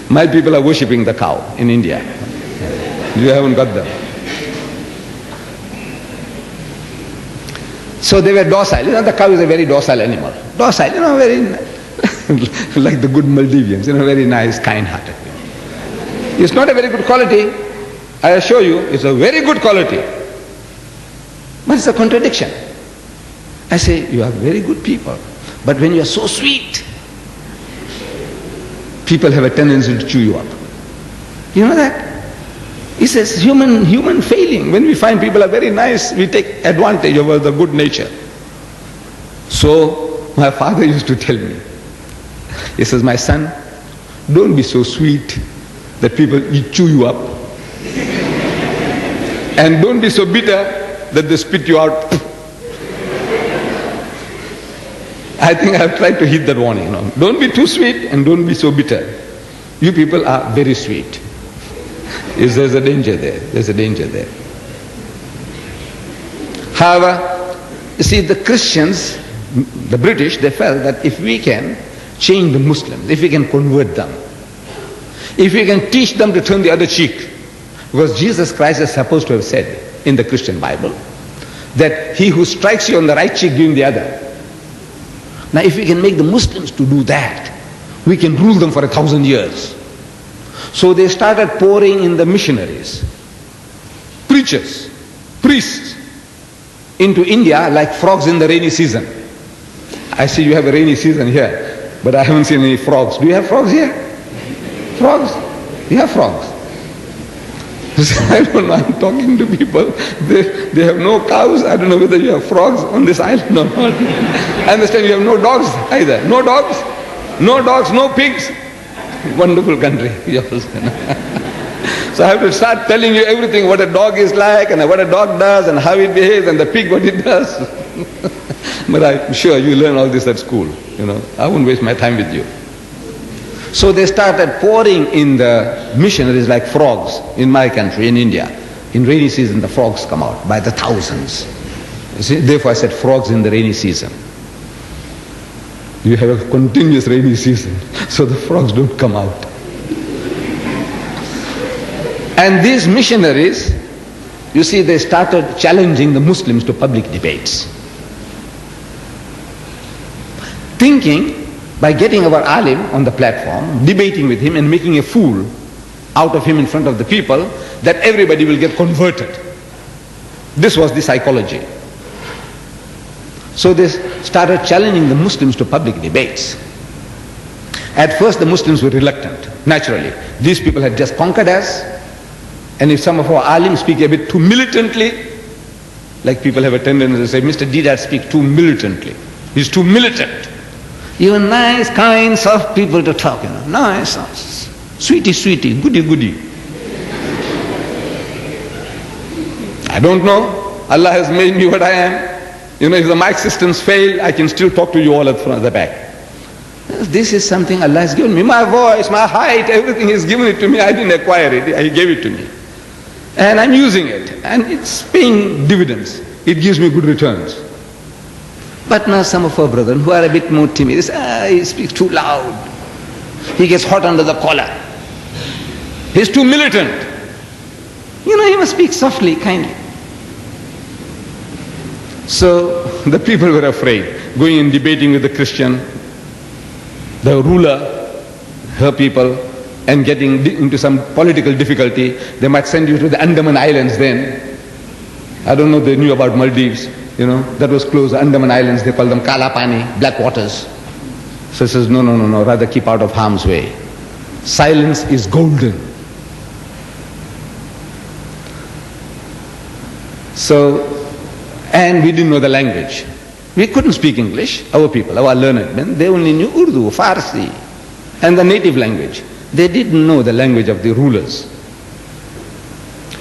My people are worshipping the cow in India. You haven't got them. So they were docile. The cow is a very docile animal. Docile, very like the good Maldivians, very nice, kind-hearted. It's not a very good quality. I assure you, it's a very good quality. But it's a contradiction. I say, you are very good people. But when you are so sweet, people have a tendency to chew you up. You know that? He says human failing. When we find people are very nice, we take advantage of the good nature. So my father used to tell me, he says, my son, don't be so sweet that people chew you up. And don't be so bitter that they spit you out. I think I've tried to hit that warning. Don't be too sweet and don't be so bitter. You people are very sweet. There's a danger there. There's a danger there. However, you see, the Christians, the British, they felt that if we can change the Muslims, if we can convert them, if we can teach them to turn the other cheek, because Jesus Christ is supposed to have said in the Christian Bible that he who strikes you on the right cheek, give him the other. Now if we can make the Muslims to do that, we can rule them for 1,000 years. So they started pouring in the missionaries, preachers, priests into India like frogs in the rainy season. I see you have a rainy season here, but I haven't seen any frogs. Do you have frogs here? Frogs? You have frogs. I don't know, I'm talking to people, they have no cows. I don't know whether you have frogs on this island or not. I understand you have no dogs either. No dogs? No dogs, no pigs. Wonderful country. So I have to start telling you everything, what a dog is like and what a dog does and how it behaves and the pig what it does. But I'm sure you learn all this at school. I won't waste my time with you. So they started pouring in the missionaries like frogs in my country, in India. In rainy season, the frogs come out by the thousands. You see? Therefore I said frogs in the rainy season. You have a continuous rainy season, so the frogs don't come out. And these missionaries, you see, they started challenging the Muslims to public debates. Thinking, by getting our alim on the platform, debating with him and making a fool out of him in front of the people, that everybody will get converted. This was the psychology. So they started challenging the Muslims to public debates. At first the Muslims were reluctant, naturally. These people had just conquered us, and if some of our alim speak a bit too militantly, like people have a tendency to say, Mr. Deedat speaks too militantly. He's too militant. Even nice, kind, soft people to talk, nice, sweetie, sweetie, goody, goody. I don't know. Allah has made me what I am. If the mic systems fail, I can still talk to you all at the back. This is something Allah has given me. My voice, my height, everything He's given it to me. I didn't acquire it. He gave it to me. And I'm using it. And it's paying dividends. It gives me good returns. But now some of our brethren who are a bit more timid, he speaks too loud. He gets hot under the collar. He's too militant. He must speak softly, kindly. So the people were afraid, going and debating with the Christian, the ruler, her people, and getting into some political difficulty. They might send you to the Andaman Islands then. I don't know, they knew about Maldives. That was close, the Andaman Islands, they call them Kala Pani, black waters. So he says, no, rather keep out of harm's way. Silence is golden. So, and we didn't know the language. We couldn't speak English, our people, our learned men. They only knew Urdu, Farsi, and the native language. They didn't know the language of the rulers.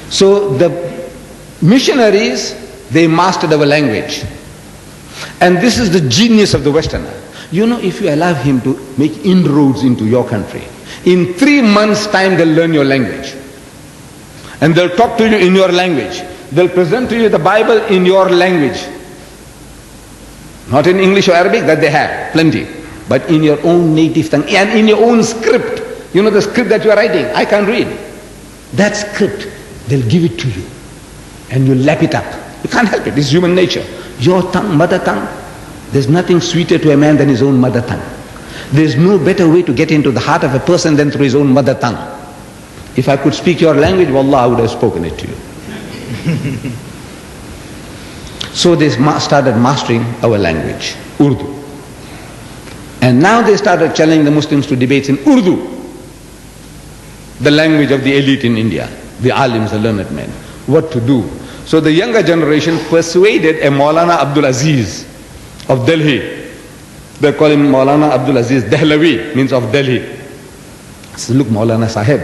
So the missionaries, they mastered our language. And this is the genius of the Westerner. If you allow him to make inroads into your country, in 3 months' time they'll learn your language. And they'll talk to you in your language. They'll present to you the Bible in your language. Not in English or Arabic, that they have, plenty. But in your own native tongue and in your own script. You know the script that you are writing, I can't read. That script, they'll give it to you. And you lap it up. You can't help it, it's human nature. Your tongue, mother tongue, there's nothing sweeter to a man than his own mother tongue. There's no better way to get into the heart of a person than through his own mother tongue. If I could speak your language, wallah, I would have spoken it to you. So they started mastering our language, Urdu. And now they started challenging the Muslims to debates in Urdu, the language of the elite in India, the alims, the learned men, what to do. So the younger generation persuaded a Maulana Abdul Aziz of Delhi. They call him Maulana Abdul Aziz Dehlavi, means of Delhi. So look, Maulana Sahib,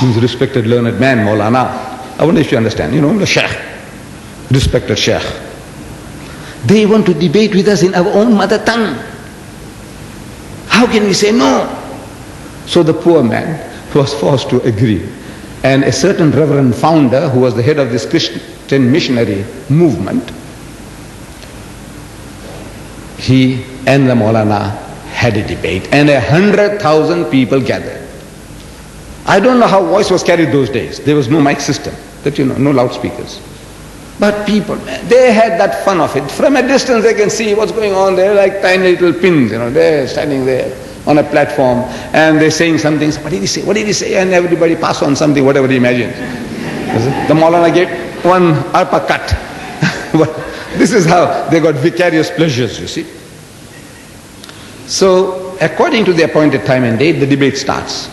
means respected learned man, Maulana. I wonder if you understand, the Sheikh, respected Sheikh. They want to debate with us in our own mother tongue. How can we say no? So the poor man was forced to agree. And a certain reverend founder, who was the head of this Christian missionary movement, he and the Maulana had a debate, and 100,000 people gathered. I don't know how voice was carried those days. There was no mic system, no loudspeakers. But people, they had that fun of it. From a distance they can see what's going on. They're like tiny little pins, they're standing there on a platform and they're saying something. What did he say? What did he say? And everybody pass on something, whatever he imagines. The Maulana gave one uppercut. This is how they got vicarious pleasures, you see. So, according to the appointed time and date, the debate starts.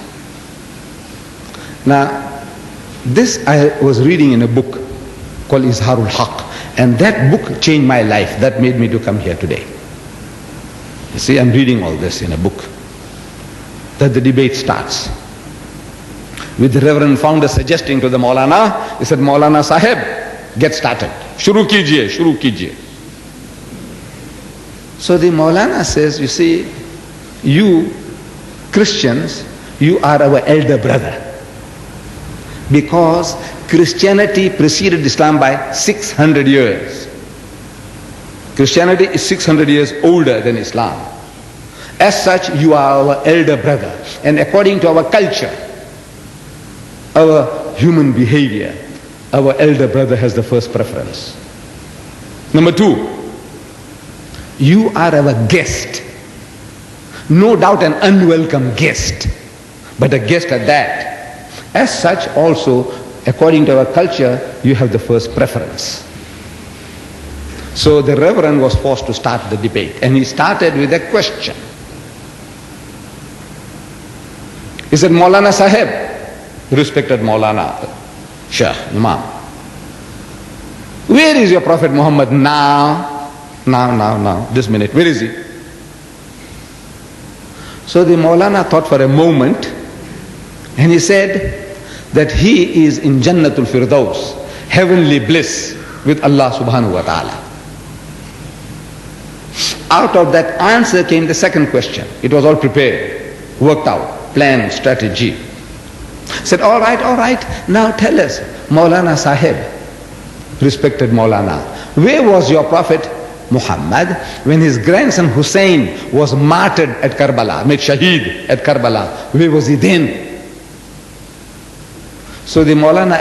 Now, this I was reading in a book called Izharul Haq, and that book changed my life. That made me to come here today. You see, I'm reading all this in a book. That the debate starts with the reverend founder suggesting to the Maulana, he said, Maulana Sahib, get started. Shuru kijiye, shuru kijiye. So the Maulana says, you see, you Christians, you are our elder brother. Because Christianity preceded Islam by 600 years. Christianity is 600 years older than Islam. As such, you are our elder brother. And according to our culture, our human behavior, our elder brother has the first preference. Number two, you are our guest. No doubt an unwelcome guest, but a guest at that. As such, also, according to our culture, you have the first preference. So the Reverend was forced to start the debate, and he started with a question. He said, Maulana Sahib, respected Maulana, Shaykh, Imam, where is your Prophet Muhammad now, this minute, where is he? So the Maulana thought for a moment, and he said that he is in Jannatul Firdaus, heavenly bliss with Allah subhanahu wa ta'ala. Out of that answer came the second question. It was all prepared, worked out, planned, strategy. Said, all right, now tell us, Maulana Sahib, respected Maulana, where was your Prophet Muhammad when his grandson Hussein was martyred at Karbala, made shaheed at Karbala? Where was he then? So the Maulana